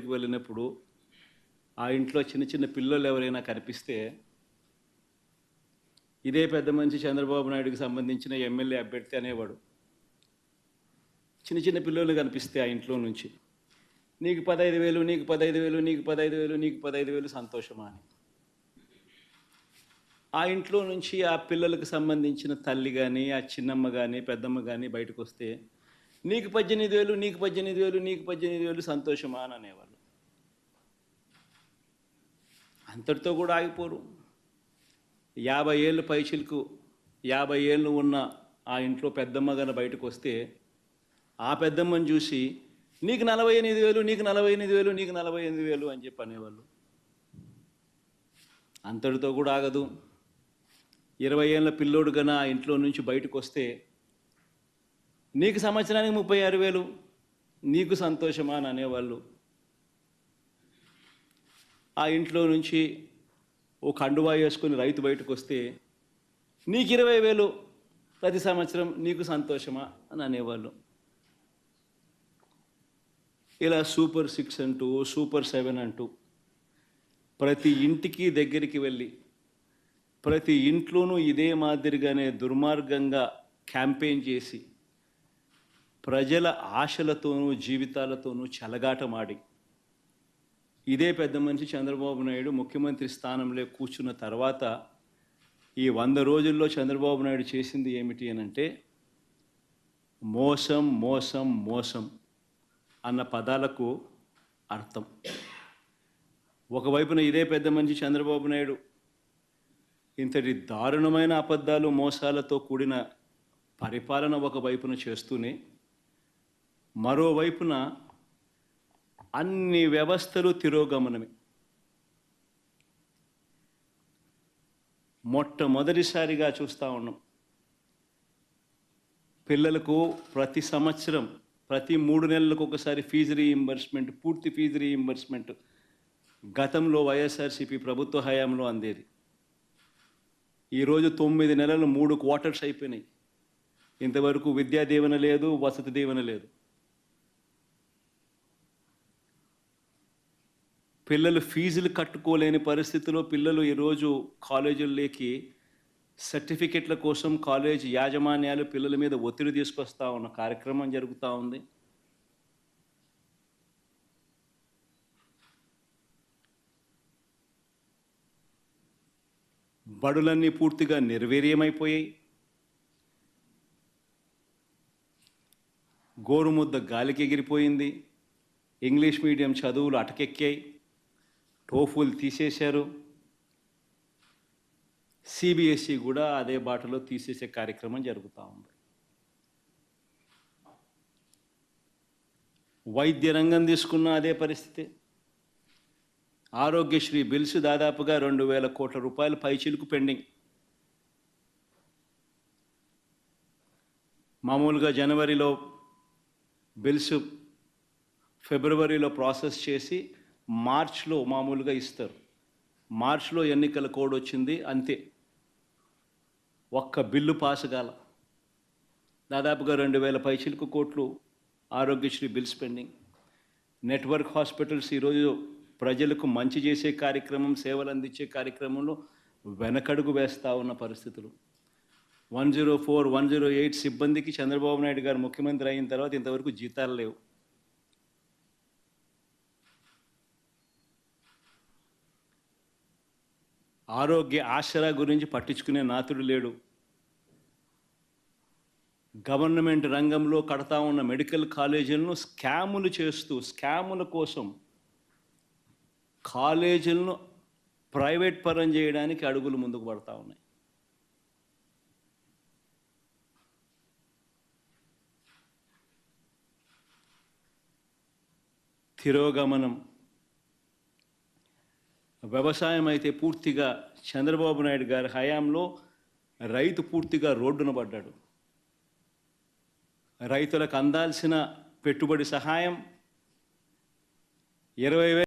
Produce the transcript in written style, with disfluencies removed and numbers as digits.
దగ్గరికి వెళ్ళినప్పుడు ఆ ఇంట్లో చిన్న చిన్న పిల్లలు ఎవరైనా కనిపిస్తే ఇదే పెద్ద మనిషి చంద్రబాబు నాయుడుకి సంబంధించిన ఎమ్మెల్యే అభ్యర్థి అనేవాడు. చిన్న చిన్న పిల్లలు కనిపిస్తే ఆ ఇంట్లో నుంచి నీకు 15,000, నీకు 15,000, నీకు 15,000, నీకు 15,000 సంతోషమా అని. ఆ ఇంట్లో నుంచి ఆ పిల్లలకు సంబంధించిన తల్లి కానీ, ఆ చిన్నమ్మ కానీ, పెద్దమ్మ కానీ బయటకు వస్తే నీకు 18,000, నీకు 18,000, నీకు 18,000 సంతోషమా అని అనేవాళ్ళు. అంతటితో కూడా ఆగిపోరు. 50 ఏళ్ళు పైచిలకు 50 ఏళ్ళు ఉన్న ఆ ఇంట్లో పెద్దమ్మ గాని బయటకు వస్తే ఆ పెద్దమ్మని చూసి నీకు 48,000, నీకు 48,000, నీకు 48,000 అని చెప్పి అనేవాళ్ళు. అంతటితో కూడా ఆగదు. 20 ఏళ్ళ పిల్లోడు కన్నా ఆ ఇంట్లో నుంచి బయటకు వస్తే నీకు సంవత్సరానికి 36,000, నీకు సంతోషమా అని అనేవాళ్ళు. ఆ ఇంట్లో నుంచి ఓ కండువా వేసుకొని రైతు బయటకు వస్తే నీకు 20,000 ప్రతి సంవత్సరం, నీకు సంతోషమా అని అనేవాళ్ళు. ఇలా సూపర్ 6 అంటూ, సూపర్ 7 అంటూ ప్రతి ఇంటికి దగ్గరికి వెళ్ళి ప్రతి ఇంట్లోనూ ఇదే మాదిరిగానే దుర్మార్గంగా క్యాంపెయిన్ చేసి ప్రజల ఆశలతోనూ జీవితాలతోనూ చెలగాటమాడి ఇదే పెద్ద మనిషి చంద్రబాబు నాయుడు ముఖ్యమంత్రి స్థానంలో కూర్చున్న తర్వాత ఈ 100 రోజుల్లో చంద్రబాబు నాయుడు చేసింది ఏమిటి అనంటే మోసం మోసం మోసం అన్న పదాలకు అర్థం. ఒకవైపున ఇదే పెద్ద మనిషి చంద్రబాబు నాయుడు ఇంతటి దారుణమైన అబద్ధాలు మోసాలతో కూడిన పరిపాలన ఒకవైపున చేస్తూనే మరోవైపున అన్ని వ్యవస్థలు తిరోగమనమే. మొట్టమొదటిసారిగా చూస్తూ ఉన్నాం పిల్లలకు ప్రతి సంవత్సరం ప్రతి 3 నెలలకు ఒకసారి ఫీజు రీయింబర్స్మెంట్, పూర్తి ఫీజు రీయింబర్స్మెంట్ గతంలో వైఎస్ఆర్సీపీ ప్రభుత్వ హయాంలో అందేది. ఈరోజు 9 నెలలు 3 క్వార్టర్స్ అయిపోయినాయి. ఇంతవరకు విద్యా దీవెన లేదు, వసతి దీవెన లేదు. పిల్లలు ఫీజులు కట్టుకోలేని పరిస్థితిలో పిల్లలు ఈరోజు కాలేజీల్లోకి సర్టిఫికెట్ల కోసం కాలేజ్ యాజమాన్యాలు పిల్లల మీద ఒత్తిడి తీసుకొస్తా ఉన్న కార్యక్రమం జరుగుతూ ఉంది. బడులన్నీ పూర్తిగా నిర్వీర్యమైపోయాయి. గోరుముద్ద గాలికి ఎగిరిపోయింది. ఇంగ్లీష్ మీడియం చదువులు అటకెక్కాయి. టోఫుల్ తీసేశారు. సిబిఎస్ఈ కూడా అదే బాటలో తీసేసే కార్యక్రమం జరుగుతూ ఉంది. వైద్య రంగం తీసుకున్న అదే పరిస్థితి. ఆరోగ్యశ్రీ బిల్స్ దాదాపుగా 2,000 కోట్ల రూపాయలు పైచిలుకు పెండింగ్. మామూలుగా జనవరిలో బిల్స్ ఫిబ్రవరిలో ప్రాసెస్ చేసి మార్చ్లో మామూలుగా ఇస్తారు. మార్చ్లో ఎన్నికల కోడ్ వచ్చింది, అంతే. ఒక్క బిల్లు పాస్ కాల. దాదాపుగా 2,000 పైచిలుకు కోట్లు Aarogyasri bills pending. Network hospitals ఈరోజు ప్రజలకు మంచి చేసే కార్యక్రమం, సేవలు అందించే కార్యక్రమంలో వెనకడుగు వేస్తూ ఉన్న పరిస్థితులు. 104, 108 సిబ్బందికి చంద్రబాబు నాయుడు గారు ముఖ్యమంత్రి అయిన తర్వాత ఇంతవరకు జీతాలు లేవు. ఆరోగ్య ఆసరా గురించి పట్టించుకునే నాతుడు లేడు. గవర్నమెంట్ రంగంలో కడతా ఉన్న మెడికల్ కాలేజీలను స్కాములు చేస్తూ స్కాముల కోసం కాలేజీలను ప్రైవేట్ పరం చేయడానికి అడుగులు ముందుకు పడతా ఉన్నాయి. తిరోగమనం. వ్యవసాయం అయితే పూర్తిగా చంద్రబాబు నాయుడు గారి హయాంలో రైతు పూర్తిగా రోడ్డున పడ్డాడు. రైతులకు అందాల్సిన పెట్టుబడి సహాయం 20,000